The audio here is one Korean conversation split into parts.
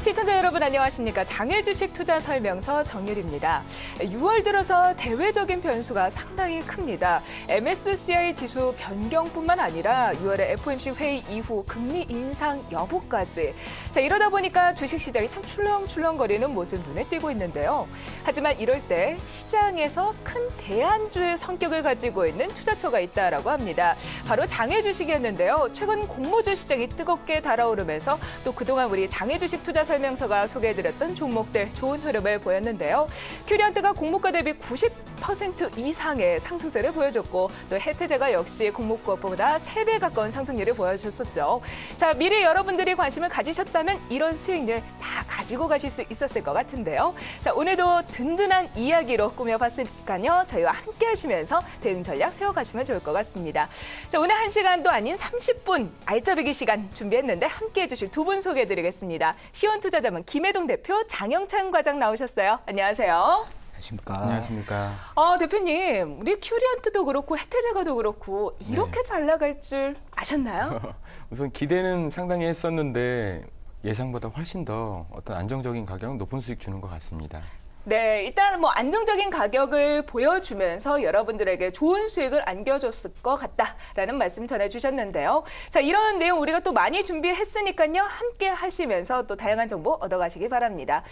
시청자 여러분 안녕하십니까. 장외주식 투자 설명서 정유리입니다. 6월 들어서 대외적인 변수가 상당히 큽니다. MSCI 지수 변경뿐만 아니라 6월에 FOMC 회의 이후 금리 인상 여부까지. 이러다 보니까 주식시장이 참 출렁출렁거리는 모습 눈에 띄고 있는데요. 하지만 이럴 때 시장에서 큰 대안주의 성격을 가지고 있는 투자처가 있다라고 합니다. 바로 장외주식이었는데요. 최근 공모주 시장이 뜨겁게 달아오르면서 또 그동안 우리 장외주식 투자 설명서가 소개해드렸던 종목들 좋은 흐름을 보였는데요. 큐리언트가 공모가 대비 90% 이상의 상승세를 보여줬고 또 혜태제가 역시 공모가보다 3배 가까운 상승률을 보여줬었죠. 자, 미리 여러분들이 관심을 가지셨다면 이런 수익률 다 가지고 가실 수 있었을 것 같은데요. 자, 오늘도 든든한 이야기로 꾸며봤으니까요. 저희와 함께 하시면서 대응 전략 세워가시면 좋을 것 같습니다. 자, 오늘 1시간도 아닌 30분 알짜배기 시간 준비했는데 함께해 주실 두 분 소개해드리겠습니다. 시원투자자문 김혜동 대표, 장영찬 과장 나오셨어요. 안녕하세요. 안녕하십니까. 대표님, 우리 큐리언트도 그렇고 혜태제가도 그렇고 이렇게 잘 나갈 줄 아셨나요? 우선 기대는 상당히 했었는데 예상보다 훨씬 더 어떤 안정적인 가격은 높은 수익 주는 것 같습니다. 네, 일단 안정적인 가격을 보여주면서 여러분들에게 좋은 수익을 안겨줬을 것 같다라는 말씀 전해주셨는데요. 자, 이런 내용 우리가 또 많이 준비했으니까요. 함께 하시면서 또 다양한 정보 얻어가시기 바랍니다.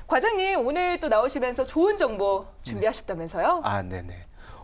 과장님, 오늘 또 나오시면서 좋은 정보 준비하셨다면서요? 네네.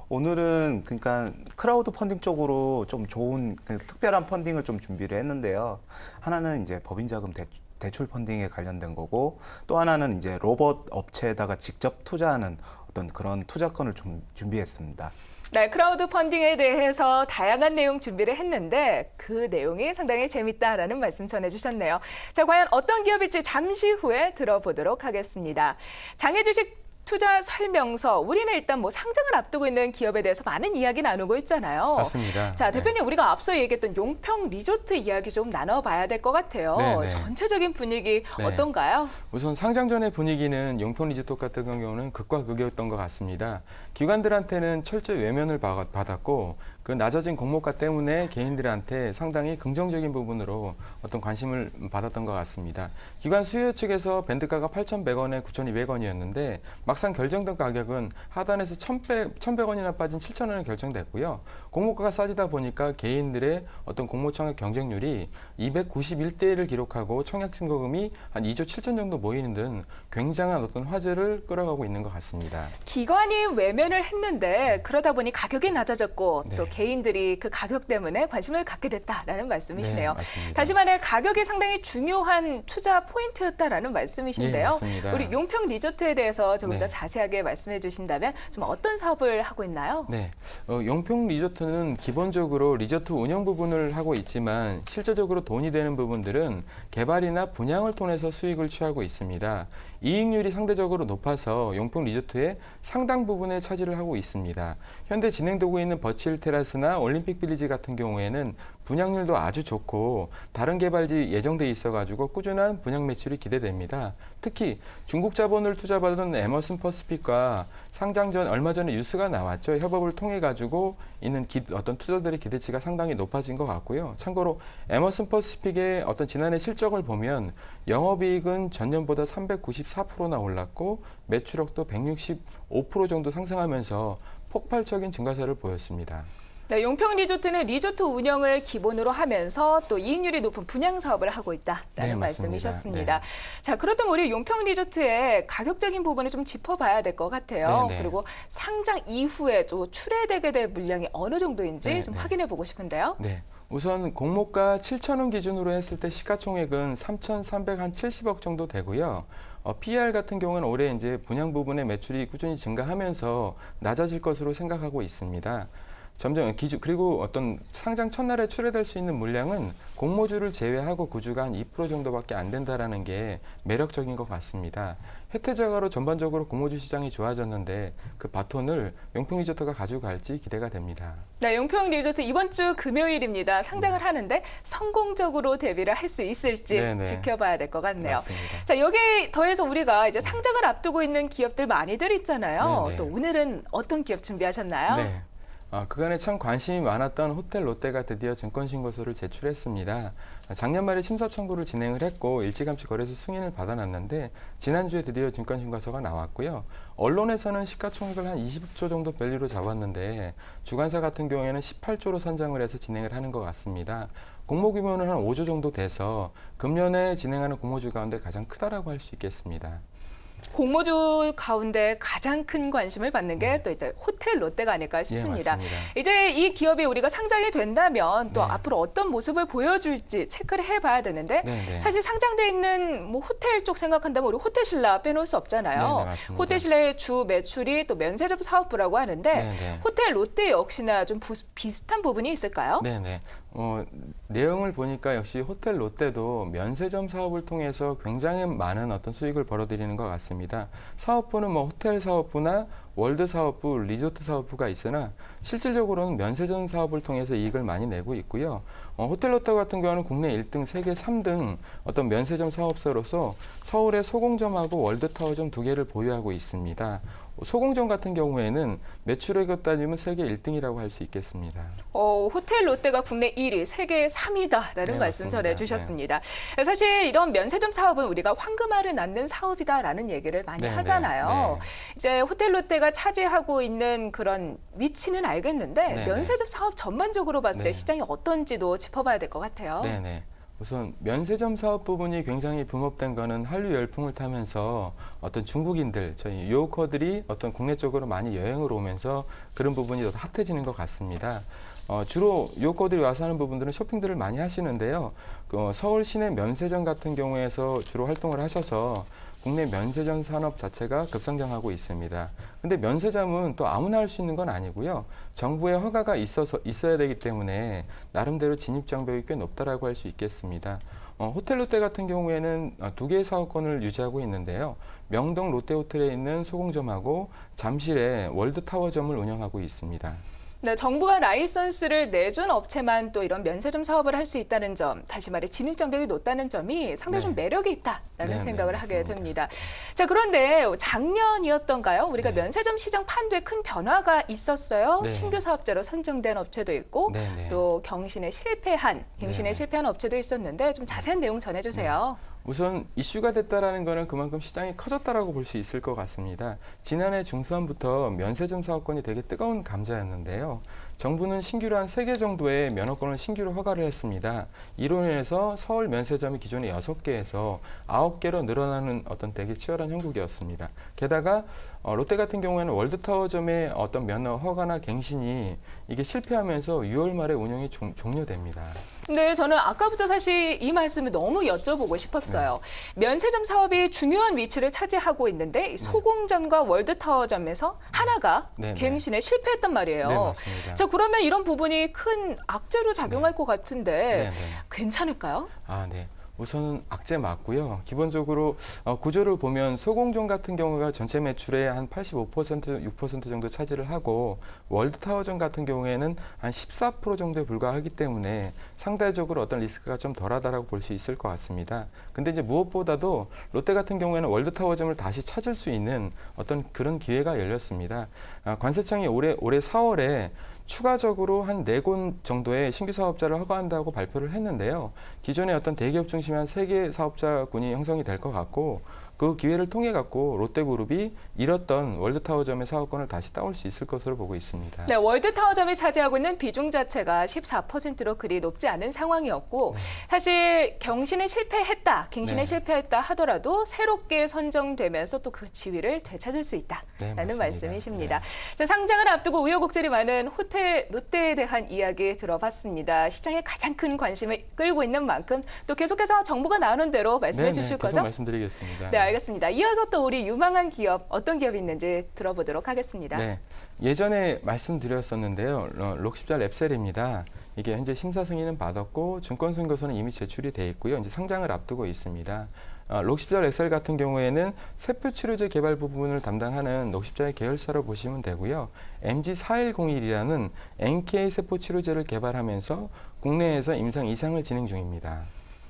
오늘은 그러니까 크라우드 펀딩 쪽으로 좀 좋은 특별한 펀딩을 좀 준비를 했는데요. 하나는 이제 법인 자금 대출 펀딩에 관련된 거고, 또 하나는 이제 로봇 업체에다가 직접 투자하는 어떤 그런 투자건을 좀 준비했습니다. 네, 크라우드 펀딩에 대해서 다양한 내용 준비를 했는데 그 내용이 상당히 재밌다라는 말씀 전해주셨네요. 자, 과연 어떤 기업일지 잠시 후에 들어보도록 하겠습니다. 장외주식 투자 설명서, 우리는 일단 상장을 앞두고 있는 기업에 대해서 많은 이야기 나누고 있잖아요. 맞습니다. 자, 대표님, 우리가 앞서 얘기했던 용평 리조트 이야기 좀 나눠봐야 될 것 같아요. 네네. 전체적인 분위기 어떤가요? 우선 상장 전의 분위기는 용평 리조트 같은 경우는 극과 극이었던 것 같습니다. 기관들한테는 철저히 외면을 받았고 그 낮아진 공모가 때문에 개인들한테 상당히 긍정적인 부분으로 어떤 관심을 받았던 것 같습니다. 기관 수요 측에서 밴드가가 8,100원에 9,200원이었는데 막상 결정된 가격은 하단에서 1,100원이나 빠진 7,000원에 결정됐고요. 공모가가 싸지다 보니까 개인들의 어떤 공모청약 경쟁률이 291대를 기록하고 청약 신고금이 한 2조 7천 정도 모이는 등 굉장한 어떤 화제를 끌어가고 있는 것 같습니다. 기관이 외면을 했는데 그러다 보니 가격이 낮아졌고 또 개인들이 그 가격 때문에 관심을 갖게 됐다라는 말씀이시네요. 네, 맞습니다. 다시 말해 가격이 상당히 중요한 투자 포인트였다라는 말씀이신데요. 네, 맞습니다. 우리 용평 리조트에 대해서 조금 더 자세하게 말씀해 주신다면 좀 어떤 사업을 하고 있나요? 네, 용평 리조트는 기본적으로 리조트 운영 부분을 하고 있지만 실제적으로 돈이 되는 부분들은 개발이나 분양을 통해서 수익을 취하고 있습니다. 이익률이 상대적으로 높아서 용평 리조트의 상당 부분에 차지를 하고 있습니다. 현재 진행되고 있는 버칠 테라스나 올림픽 빌리지 같은 경우에는 분양률도 아주 좋고 다른 개발지 예정돼 있어가지고 꾸준한 분양 매출이 기대됩니다. 특히 중국 자본을 투자받은 에머슨 퍼시픽과 상장 전 얼마 전에 뉴스가 나왔죠. 협업을 통해 가지고 있는 어떤 투자들의 기대치가 상당히 높아진 것 같고요. 참고로 에머슨 퍼시픽의 어떤 지난해 실적을 보면 영업이익은 전년보다 394%나 올랐고 매출액도 165% 정도 상승하면서 폭발적인 증가세를 보였습니다. 네, 용평 리조트는 리조트 운영을 기본으로 하면서 또 이익률이 높은 분양 사업을 하고 있다라는 말씀이셨습니다. 자, 그렇다면 우리 용평 리조트의 가격적인 부분을 좀 짚어봐야 될 것 같아요. 그리고 상장 이후에 또 출회되게 될 물량이 어느 정도인지 좀 확인해 보고 싶은데요. 네. 우선 공모가 7,000원 기준으로 했을 때 시가총액은 3,370억 정도 되고요. PER 같은 경우는 올해 이제 분양 부분의 매출이 꾸준히 증가하면서 낮아질 것으로 생각하고 있습니다. 점점 그리고 어떤 상장 첫날에 출회될 수 있는 물량은 공모주를 제외하고 구주가 한 2% 정도밖에 안 된다라는 게 매력적인 것 같습니다. 혜태제가로 전반적으로 공모주 시장이 좋아졌는데 그 바톤을 용평 리조트가 가지고 갈지 기대가 됩니다. 네, 용평 리조트 이번 주 금요일입니다. 상장을 하는데 성공적으로 데뷔를 할 수 있을지 지켜봐야 될 것 같네요. 맞습니다. 자, 여기에 더해서 우리가 이제 상장을 앞두고 있는 기업들 많이들 있잖아요. 또 오늘은 어떤 기업 준비하셨나요? 네. 그간에 참 관심이 많았던 호텔 롯데가 드디어 증권신고서를 제출했습니다. 작년 말에 심사 청구를 진행을 했고 일찌감치 거래소 승인을 받아놨는데 지난주에 드디어 증권신고서가 나왔고요. 언론에서는 시가총액을 한 20조 정도 밸류로 잡았는데 주관사 같은 경우에는 18조로 선정을 해서 진행을 하는 것 같습니다. 공모 규모는 한 5조 정도 돼서 금년에 진행하는 공모주 가운데 가장 크다라고 할 수 있겠습니다. 공모주 가운데 가장 큰 관심을 받는 게 또 이제 호텔 롯데가 아닐까 싶습니다. 맞습니다. 이제 이 기업이 우리가 상장이 된다면 또 네. 앞으로 어떤 모습을 보여줄지 체크를 해봐야 되는데 네. 사실 상장돼 있는 뭐 호텔 쪽 생각한다면 우리 호텔신라 빼놓을 수 없잖아요. 네, 맞습니다. 호텔신라의 주 매출이 또 면세점 사업부라고 하는데 네. 호텔 롯데 역시나 좀 비슷한 부분이 있을까요? 네네. 내용을 보니까 역시 호텔 롯데도 면세점 사업을 통해서 굉장히 많은 어떤 수익을 벌어들이는 것 같습니다. 사업부는 뭐 호텔 사업부나 월드 사업부, 리조트 사업부가 있으나 실질적으로는 면세점 사업을 통해서 이익을 많이 내고 있고요. 호텔 롯데 같은 경우는 국내 1등, 세계 3등 어떤 면세점 사업소로서 서울의 소공점하고 월드타워점 2개를 보유하고 있습니다. 소공점 같은 경우에는 매출액으로 따지면 세계 1등이라고 할 수 있겠습니다. 호텔 롯데가 국내 1위, 세계 3위다라는 네, 말씀 맞습니다. 전해주셨습니다. 사실 이런 면세점 사업은 우리가 황금알을 낳는 사업이다라는 얘기를 많이 네, 하잖아요. 네. 이제 호텔 롯데가 차지하고 있는 그런 위치는 알겠는데 네, 면세점 사업 전반적으로 봤을 때 네. 시장이 어떤지도 짚어봐야 될 것 같아요. 네네. 우선 면세점 사업 부분이 굉장히 붐업된 거는 한류 열풍을 타면서 어떤 중국인들, 저희 유호커들이 어떤 국내 쪽으로 많이 여행을 오면서 그런 부분이 더 핫해지는 것 같습니다. 주로 유호커들이 와서 하는 부분들은 쇼핑들을 많이 하시는데요. 서울 시내 면세점 같은 경우에서 주로 활동을 하셔서 국내 면세점 산업 자체가 급성장하고 있습니다. 근데 면세점은 또 아무나 할 수 있는 건 아니고요. 정부의 허가가 있어야 되기 때문에 나름대로 진입 장벽이 꽤 높다라고 할 수 있겠습니다. 호텔 롯데 같은 경우에는 2개의 사업권을 유지하고 있는데요. 명동 롯데호텔에 있는 소공점하고 잠실에 월드타워점을 운영하고 있습니다. 네, 정부가 라이선스를 내준 업체만 또 이런 면세점 사업을 할 수 있다는 점, 다시 말해 진입 장벽이 높다는 점이 상당히 좀 매력이 있다라는 생각을 하게 맞습니다. 됩니다. 자, 그런데 작년이었던가요? 우리가 네. 면세점 시장 판도에 큰 변화가 있었어요. 네. 신규 사업자로 선정된 업체도 있고 또 갱신에 실패한 업체도 있었는데 좀 자세한 내용 전해주세요. 우선 이슈가 됐다라는 것은 그만큼 시장이 커졌다라고 볼 수 있을 것 같습니다. 지난해 중순부터 면세점 사업권이 되게 뜨거운 감자였는데요. 정부는 신규로 한 3개 정도의 면허권을 신규로 허가를 했습니다. 이로 인해서 서울 면세점이 기존에 6개에서 9개로 늘어나는 어떤 되게 치열한 형국이었습니다. 게다가 롯데 같은 경우에는 월드타워점의 어떤 면허 허가나 갱신이 이게 실패하면서 6월 말에 운영이 종료됩니다. 네, 저는 아까부터 사실 이 말씀을 너무 여쭤보고 싶었어요. 면세점 사업이 중요한 위치를 차지하고 있는데 이 소공점과 월드타워점에서 하나가 갱신에 실패했단 말이에요. 네, 맞습니다. 자, 그러면 이런 부분이 큰 악재로 작용할 것 같은데 괜찮을까요? 네. 우선은 악재 맞고요. 기본적으로 구조를 보면 소공점 같은 경우가 전체 매출의 한 85%, 6% 정도 차지를 하고 월드타워점 같은 경우에는 한 14% 정도에 불과하기 때문에 상대적으로 어떤 리스크가 좀 덜하다라고 볼 수 있을 것 같습니다. 근데 이제 무엇보다도 롯데 같은 경우에는 월드타워점을 다시 찾을 수 있는 어떤 그런 기회가 열렸습니다. 관세청이 올해 4월에 추가적으로 한 4곳 정도의 신규 사업자를 허가한다고 발표를 했는데요. 기존의 어떤 대기업 중심의 한 3개 사업자군이 형성이 될 것 같고 그 기회를 통해 갖고 롯데그룹이 잃었던 월드타워점의 사업권을 다시 따올 수 있을 것으로 보고 있습니다. 네, 월드타워점이 차지하고 있는 비중 자체가 14%로 그리 높지 않은 상황이었고 사실 갱신에 실패했다 하더라도 새롭게 선정되면서 또 그 지위를 되찾을 수 있다라는 말씀이십니다. 자, 상장을 앞두고 우여곡절이 많은 호텔 롯데에 대한 이야기 들어봤습니다. 시장에 가장 큰 관심을 끌고 있는 만큼 또 계속해서 정부가 나오는 대로 말씀해 주실 거죠? 계속 말씀드리겠습니다. 네, 알겠습니다. 이어서 또 우리 유망한 기업 어떤 기업이 있는지 들어보도록 하겠습니다. 네, 예전에 말씀드렸었는데요. 록십자 랩셀입니다. 이게 현재 심사 승인은 받았고 증권신고서는 이미 제출이 돼 있고요. 이제 상장을 앞두고 있습니다. 록십자 랩셀 같은 경우에는 세포 치료제 개발 부분을 담당하는 록십자의 계열사로 보시면 되고요. MG4101이라는 NK 세포 치료제를 개발하면서 국내에서 임상 2상을 진행 중입니다.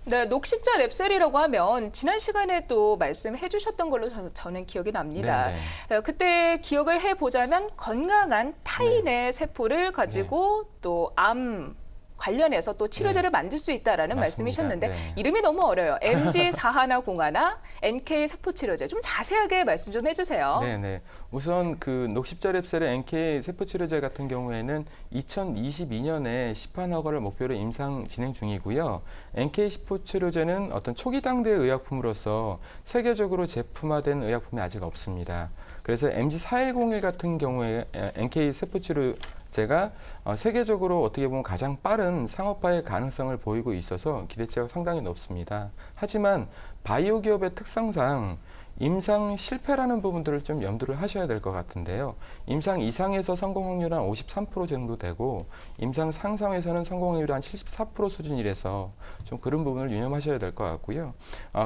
네, 녹십자 랩셀이라고 하면 지난 시간에 또 말씀해 주셨던 걸로 저는 기억이 납니다. 네, 그때 기억을 해보자면 건강한 타인의 세포를 가지고 또 암 관련해서 또 치료제를 만들 수 있다라는 맞습니다. 말씀이셨는데 네. 이름이 너무 어려요. MG4101 NK 세포 치료제 좀 자세하게 말씀 좀 해주세요. 네. 우선 그 녹십자랩셀의 NK 세포 치료제 같은 경우에는 2022년에 시판 허가를 목표로 임상 진행 중이고요. NK 세포 치료제는 어떤 초기 당대 의약품으로서 세계적으로 제품화된 의약품이 아직 없습니다. 그래서 MG4101 같은 경우에 NK 세포 치료제가 세계적으로 어떻게 보면 가장 빠른 상업화의 가능성을 보이고 있어서 기대치가 상당히 높습니다. 하지만 바이오 기업의 특성상 임상 실패라는 부분들을 좀 염두를 하셔야 될 것 같은데요. 임상 이상에서 성공 확률은 한 53% 정도 되고 임상 상상에서는 성공 확률이 한 74% 수준이라서 좀 그런 부분을 유념하셔야 될 것 같고요.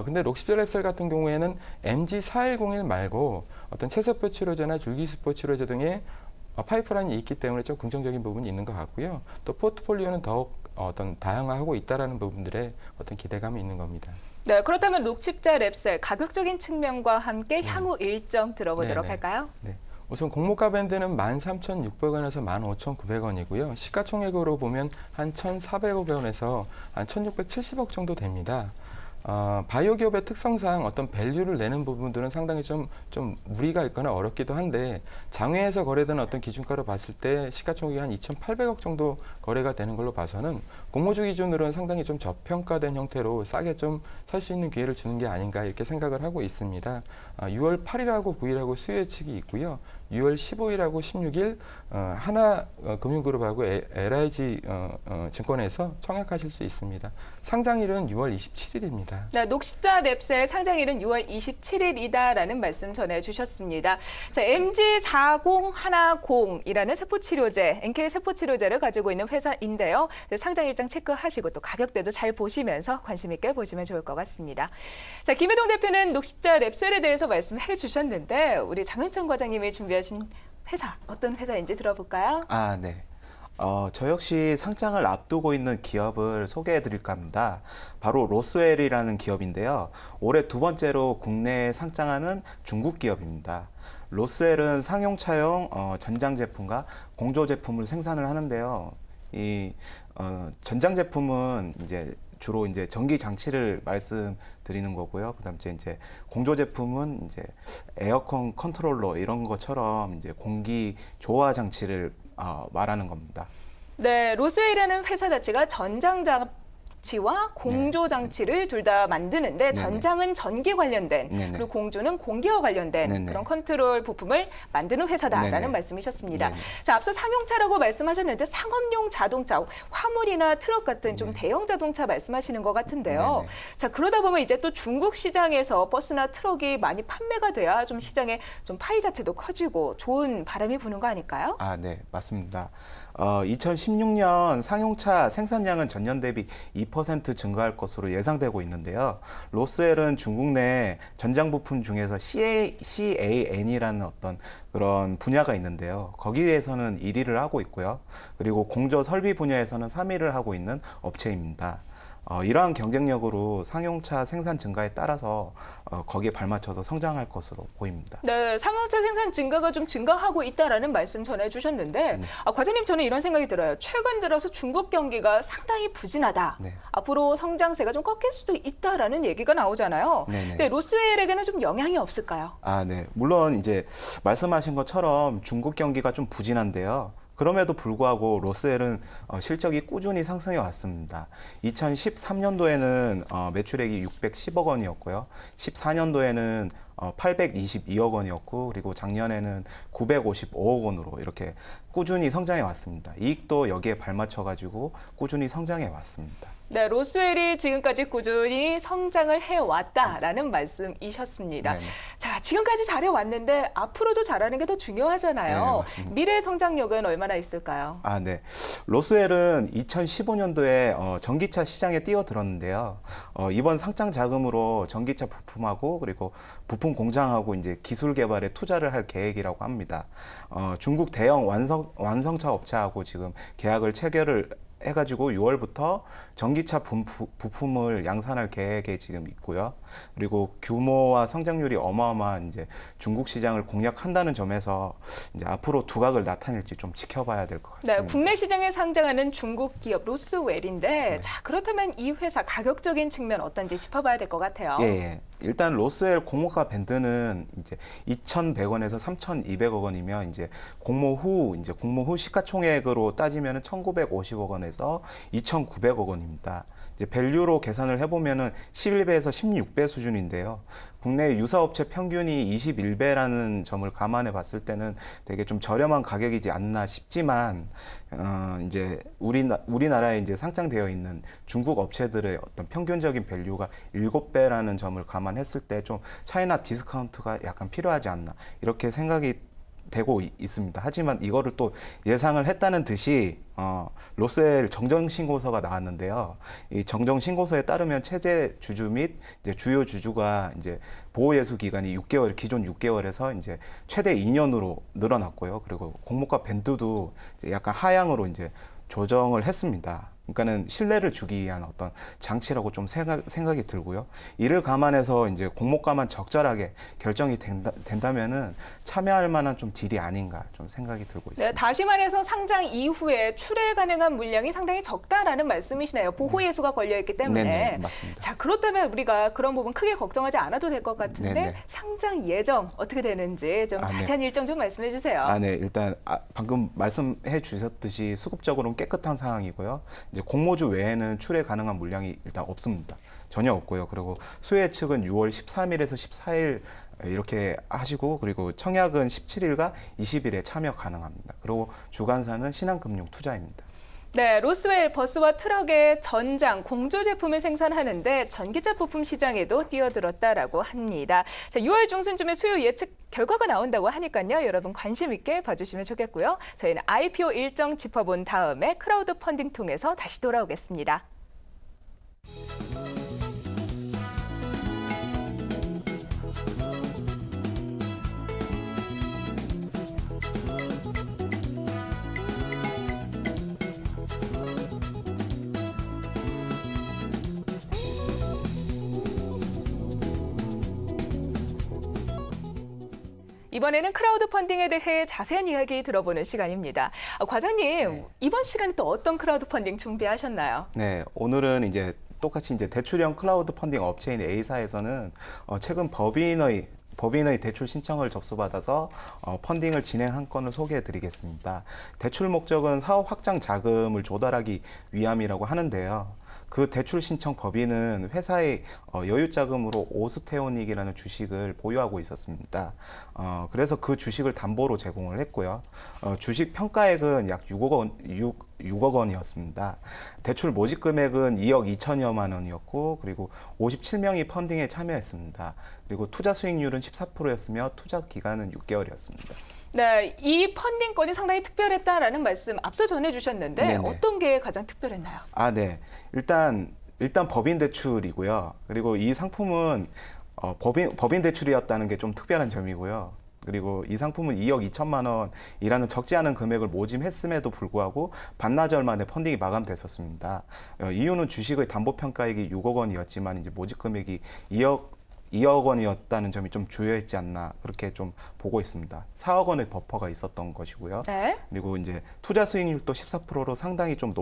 근데 록십자랩셀 같은 경우에는 MG4101 말고 어떤 체세포 치료제나 줄기세포 치료제 등의 파이프라인이 있기 때문에 좀 긍정적인 부분이 있는 것 같고요. 또 포트폴리오는 더욱 어떤 다양화하고 있다라는 부분들에 어떤 기대감이 있는 겁니다. 네, 그렇다면 녹십자 랩셀 가격적인 측면과 함께 향후 일정 들어보도록 네네. 할까요? 네. 우선 공모가 밴드는 13,600원에서 15,900원이고요. 시가총액으로 보면 한 1,400억원에서 한 1,670억 정도 됩니다. 바이오 기업의 특성상 어떤 밸류를 내는 부분들은 상당히 좀 무리가 있거나 어렵기도 한데 장외에서 거래되는 어떤 기준가로 봤을 때 시가총액이 한 2,800억 정도 거래가 되는 걸로 봐서는 공모주 기준으로는 상당히 좀 저평가된 형태로 싸게 좀 살 수 있는 기회를 주는 게 아닌가 이렇게 생각을 하고 있습니다. 6월 8일하고 9일하고 수요 예측이 있고요. 6월 15일하고 16일 하나금융그룹하고 LIG 증권에서 청약하실 수 있습니다. 상장일은 6월 27일입니다. 네, 녹십자 랩셀 상장일은 6월 27일이다라는 말씀 전해주셨습니다. 자, MG4010이라는 세포치료제, NK 세포치료제를 가지고 있는 회사인데요. 상장 일정 체크하시고 또 가격대도 잘 보시면서 관심 있게 보시면 좋을 것 같습니다. 자, 김혜동 대표는 녹십자 랩셀에 대해서 말씀해 주셨는데 우리 장은천 과장님이 준비하신 회사, 어떤 회사인지 들어볼까요? 네. 저 역시 상장을 앞두고 있는 기업을 소개해 드릴까 합니다. 바로 로스웰이라는 기업인데요. 올해 두 번째로 국내에 상장하는 중국 기업입니다. 로스웰은 상용차용 전장 제품과 공조 제품을 생산을 하는데요. 이 전장 제품은 주로 전기 장치를 말씀드리는 거고요. 그다음에 이제 공조 제품은 이제 에어컨 컨트롤러 이런 것처럼 공기 조화 장치를 말하는 겁니다. 네, 로스웰이라는 회사 자체가 전장장치와 공조장치를 둘 다 만드는데 전장은 전기 관련된 그리고 공조는 공기와 관련된 그런 컨트롤 부품을 만드는 회사다라는 말씀이셨습니다. 자, 앞서 상용차라고 말씀하셨는데 상업용 자동차, 화물이나 트럭 같은 좀 대형 자동차 말씀하시는 것 같은데요. 자, 그러다 보면 이제 또 중국 시장에서 버스나 트럭이 많이 판매가 돼야 좀 시장에 좀 파이 자체도 커지고 좋은 바람이 부는 거 아닐까요? 네, 맞습니다. 2016년 상용차 생산량은 전년 대비 2% 증가할 것으로 예상되고 있는데요. 로스웰은 중국 내 전장 부품 중에서 CAN이라는 어떤 그런 분야가 있는데요. 거기에서는 1위를 하고 있고요. 그리고 공조 설비 분야에서는 3위를 하고 있는 업체입니다. 이러한 경쟁력으로 상용차 생산 증가에 따라서 거기에 발맞춰서 성장할 것으로 보입니다. 네, 상용차 생산 증가가 좀 증가하고 있다라는 말씀 전해주셨는데 과장님 저는 이런 생각이 들어요. 최근 들어서 중국 경기가 상당히 부진하다. 앞으로 성장세가 좀 꺾일 수도 있다라는 얘기가 나오잖아요. 근데 로스웰에게는 좀 영향이 없을까요? 네. 물론 말씀하신 것처럼 중국 경기가 좀 부진한데요. 그럼에도 불구하고 로스웰은 실적이 꾸준히 상승해 왔습니다. 2013년도에는 매출액이 610억 원이었고요. 14년도에는 822억 원이었고 그리고 작년에는 955억 원으로 이렇게 꾸준히 성장해 왔습니다. 이익도 여기에 발맞춰 가지고 꾸준히 성장해 왔습니다. 네, 로스웰이 지금까지 꾸준히 성장을 해왔다라는 말씀이셨습니다. 네네. 자, 지금까지 잘해왔는데 앞으로도 잘하는 게 더 중요하잖아요. 네, 맞습니다. 미래 성장력은 얼마나 있을까요? 네. 로스웰은 2015년도에 전기차 시장에 뛰어들었는데요. 이번 상장 자금으로 전기차 부품하고 그리고 부품 공장하고 기술 개발에 투자를 할 계획이라고 합니다. 중국 대형 완성차 업체하고 지금 계약을 체결을 해가지고 6월부터 전기차 부품을 양산할 계획에 지금 있고요. 그리고 규모와 성장률이 어마어마한 이제 중국 시장을 공략한다는 점에서 이제 앞으로 두각을 나타낼지 좀 지켜봐야 될 것 같습니다. 네, 국내 시장에 상장하는 중국 기업 로스웰인데 자, 그렇다면 이 회사 가격적인 측면 어떤지 짚어봐야 될 것 같아요. 예. 일단 로스웰 공모가 밴드는 이제 2,100원에서 3,200억 원이면 이제 공모 후 시가총액으로 따지면은 1,950억 원에서 2,900억 원입니다. 이제 밸류로 계산을 해보면은 11배에서 16배 수준인데요. 국내 유사업체 평균이 21배라는 점을 감안해 봤을 때는 되게 좀 저렴한 가격이지 않나 싶지만, 이제 우리나라에 이제 상장되어 있는 중국 업체들의 어떤 평균적인 밸류가 7배라는 점을 감안했을 때 좀 차이나 디스카운트가 약간 필요하지 않나 이렇게 생각이 되고 있습니다. 하지만 이거를 또 예상을 했다는 듯이 로스웰 정정신고서가 나왔는데요. 이 정정신고서에 따르면 최대 주주 및 이제 주요 주주가 이제 보호예수 기간이 6개월, 기존 6개월에서 이제 최대 2년으로 늘어났고요. 그리고 공모가 밴드도 이제 약간 하향으로 이제 조정을 했습니다. 그러니까는 신뢰를 주기 위한 어떤 장치라고 좀 생각이 들고요. 이를 감안해서 이제 공모가만 적절하게 결정이 된다면은 참여할 만한 좀 딜이 아닌가 좀 생각이 들고 있습니다. 네, 다시 말해서 상장 이후에 출회 가능한 물량이 상당히 적다라는 말씀이시네요. 보호 예수가 걸려 있기 때문에. 네네, 맞습니다. 자, 그렇다면 우리가 그런 부분 크게 걱정하지 않아도 될 것 같은데 네네. 상장 예정 어떻게 되는지 좀 자세한 일정 좀 말씀해 주세요. 네. 일단 방금 말씀해 주셨듯이 수급적으로는 깨끗한 상황이고요. 이제 공모주 외에는 출회 가능한 물량이 일단 없습니다. 전혀 없고요. 그리고 수혜 측은 6월 13일에서 14일 이렇게 하시고, 그리고 청약은 17일과 20일에 참여 가능합니다. 그리고 주관사는 신한금융투자입니다. 네, 로스웰 버스와 트럭의 전장, 공조 제품을 생산하는데 전기차 부품 시장에도 뛰어들었다라고 합니다. 자, 6월 중순쯤에 수요 예측 결과가 나온다고 하니까요. 여러분 관심 있게 봐주시면 좋겠고요. 저희는 IPO 일정 짚어본 다음에 크라우드 펀딩 통해서 다시 돌아오겠습니다. 이번에는 크라우드 펀딩에 대해 자세한 이야기 들어보는 시간입니다. 과장님, 이번 시간에 또 어떤 크라우드 펀딩 준비하셨나요? 네, 오늘은 이제 똑같이 이제 대출형 클라우드 펀딩 업체인 A사에서는 최근 법인의 대출 신청을 접수받아서 펀딩을 진행한 건을 소개해 드리겠습니다. 대출 목적은 사업 확장 자금을 조달하기 위함이라고 하는데요. 그 대출 신청 법인은 회사의 여유 자금으로 오스테오닉이라는 주식을 보유하고 있었습니다. 그래서 그 주식을 담보로 제공을 했고요. 주식 평가액은 약 6억 원이었습니다. 대출 모집 금액은 2억 2천여만 원이었고, 그리고 57명이 펀딩에 참여했습니다. 그리고 투자 수익률은 14%였으며 투자 기간은 6개월이었습니다. 네, 이 펀딩 건이 상당히 특별했다라는 말씀 앞서 전해주셨는데 네네. 어떤 게 가장 특별했나요? 네. 일단 법인 대출이고요. 그리고 이 상품은 법인 대출이었다는 게 좀 특별한 점이고요. 그리고 이 상품은 2억 2천만 원이라는 적지 않은 금액을 모집했음에도 불구하고 반나절 만에 펀딩이 마감됐었습니다. 이유는 주식의 담보 평가액이 6억 원이었지만 이제 모집 금액이 2억 원이었다는 점이 좀 주요했지 않나 그렇게 좀 보고 있습니다. 4억 원의 버퍼가 있었던 것이고요. 네. 그리고 이제 투자 수익률도 14%로 상당히 좀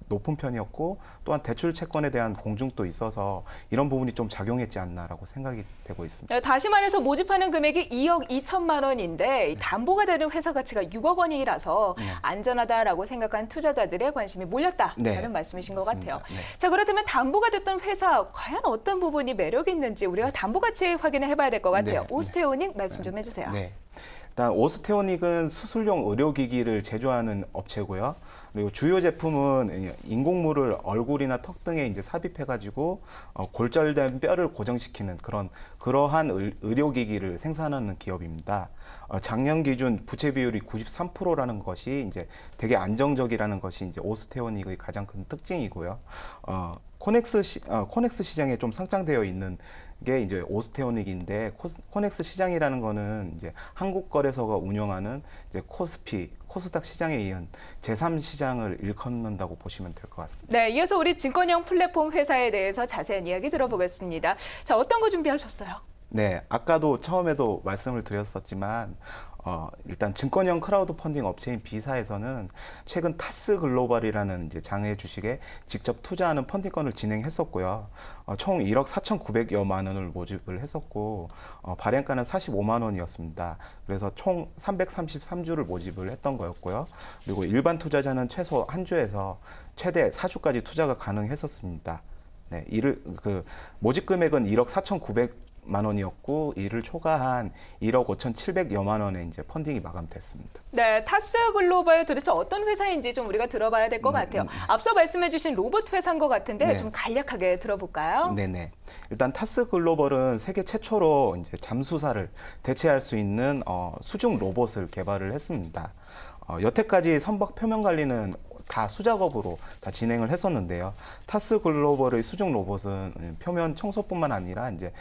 높은 편이었고, 또한 대출 채권에 대한 공증도 있어서 이런 부분이 좀 작용했지 않나라고 생각이 되고 있습니다. 네, 다시 말해서 모집하는 금액이 2억 2천만 원인데 이 담보가 되는 회사 가치가 6억 원이라서 안전하다라고 생각한 투자자들의 관심이 몰렸다라는 네, 말씀이신 맞습니다. 것 같아요. 네. 자, 그렇다면 담보가 됐던 회사 과연 어떤 부분이 매력이 있는지 우리가 담보 가치 확인을 해봐야 될 것 같아요. 네, 오스테오닉 말씀 좀 해주세요. 네. 일단 오스테오닉은 수술용 의료기기를 제조하는 업체고요. 그리고 주요 제품은 인공물을 얼굴이나 턱 등에 이제 삽입해가지고 골절된 뼈를 고정시키는 그러한 의료기기를 생산하는 기업입니다. 작년 기준 부채 비율이 93%라는 것이 이제 되게 안정적이라는 것이 이제 오스테오닉의 가장 큰 특징이고요. 코넥스 시장에 좀 상장되어 있는 게 이제 오스테오닉인데 코넥스 시장이라는 거는 이제 한국거래소가 운영하는 이제 코스피, 코스닥 시장에 이은 제3시장을 일컫는다고 보시면 될 것 같습니다. 네, 이어서 우리 증권형 플랫폼 회사에 대해서 자세한 이야기 들어보겠습니다. 자, 어떤 거 준비하셨어요? 네, 아까도 처음에도 말씀을 드렸었지만 일단 증권형 크라우드 펀딩 업체인 B사에서는 최근 타스 글로벌이라는 이제 장외 주식에 직접 투자하는 펀딩건을 진행했었고요. 총 1억 4,900여만 원을 모집을 했었고 발행가는 45만 원이었습니다. 그래서 총 333주를 모집을 했던 거였고요. 그리고 일반 투자자는 최소 한 주에서 최대 4주까지 투자가 가능했었습니다. 네, 모집 금액은 1억 4,900만 원이었고 이를 초과한 1억 5,700여만 원의 이제 펀딩이 마감됐습니다. 네, 타스 글로벌 도대체 어떤 회사인지 좀 우리가 들어봐야 될 것 같아요. 앞서 말씀해주신 로봇 회사인 것 같은데 네. 좀 간략하게 들어볼까요? 네네. 일단 타스 글로벌은 세계 최초로 이제 잠수사를 대체할 수 있는 수중 로봇을 개발을 했습니다. 여태까지 선박 표면 관리는 다 수작업으로 다 진행을 했었는데요. 타스 글로벌의 수중 로봇은 표면 청소뿐만 아니라 이제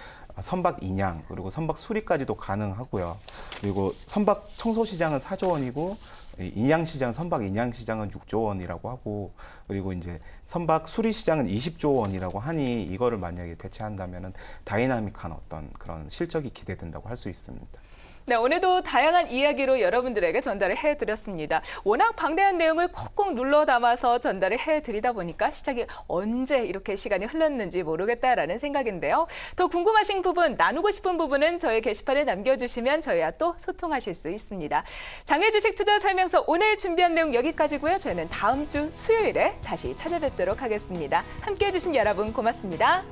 선박 인양 그리고 선박 수리까지도 가능하고요. 그리고 선박 청소 시장은 4조 원이고 인양 시장, 선박 인양 시장은 6조 원이라고 하고 그리고 이제 선박 수리 시장은 20조 원이라고 하니 이거를 만약에 대체한다면은 다이나믹한 어떤 그런 실적이 기대된다고 할 수 있습니다. 네, 오늘도 다양한 이야기로 여러분들에게 전달을 해드렸습니다. 워낙 방대한 내용을 콕콕 눌러 담아서 전달을 해드리다 보니까 시작이 언제 이렇게 시간이 흘렀는지 모르겠다라는 생각인데요. 더 궁금하신 부분, 나누고 싶은 부분은 저희 게시판에 남겨주시면 저희와 또 소통하실 수 있습니다. 장외 주식 투자 설명서 오늘 준비한 내용 여기까지고요. 저희는 다음 주 수요일에 다시 찾아뵙도록 하겠습니다. 함께해 주신 여러분 고맙습니다.